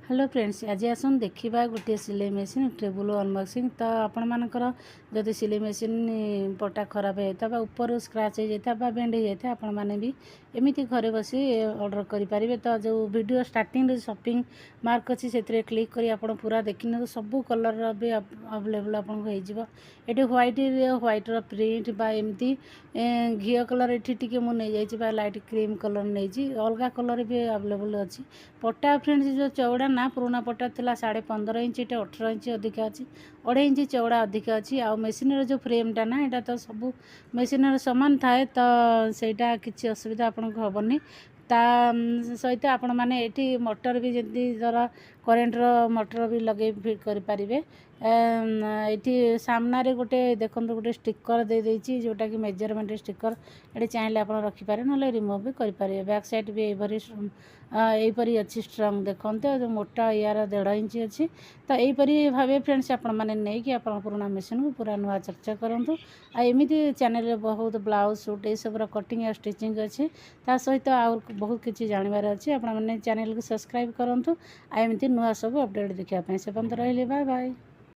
Hello friends, आज आसन देखा गोटे सिलाई मेसीन टेबुल अनबॉक्सिंग। तो आपण मानकर जदि सिलाई मेसीन पटा खराब होता है ऊपर स्क्राच हो जाता है बेंड हो जाता है, आपण मैंने भी एमती घरे बसी ऑर्डर करेंगे। तो जो वीडियो स्टार्टिंग शॉपिंग मार्क अच्छी से क्लिक कर आप पूरा देखने तो सब कलर भी अवेलेबल आपको ये व्हाइट प्रिंट बा एमती घी कलर ये मुझे लाइट क्रीम कलर नहीं अलग कलर भी अवेलेबल अच्छी पटा फ्रेंड्स जो चौड़ा ना पुराना पटा था 15.5 इंच, ये 18 इंच अधिका अच्छी 2.5 इंच चौड़ा अधिका अच्छी। आ मेसीन जो फ्रेमटा ना यहाँ तो सब मेसीन सामान थाए तो सहीटा किसी असुविधा आपको हेनी। ता सहित आपण मैंने ये मोटर भी जमी धर करेन्टर मोटर भी लगे फिट करेंगे। ये सामने गोटे देखो गोटे स्टिकर दे देती जोटा कि मेजरमेंट स्टिकर ये चाहिए आप रखिपारे ना रिमूव भी करेंगे। बैक साइड भी यहीपरी अच्छी स्ट्रंग देखते जो मोटा यार 1.5 इंच अच्छी। तो यहीपरी भावे फ्रेंड्स आपण मैंने नहीं कि पुराना मेसीन को पूरा नुआ चर्चा करूँ। आमती चैनल बहुत ब्लाउज सूट ये सब कटिंग स्टिचिंग अच्छी ता सहित आउ बहुत किसी जानवर अच्छी। आपण मैंने चैनल को सब्सक्राइब करूँ। आमती नुआ सब अपडेट देखापी से रही। Bye bye.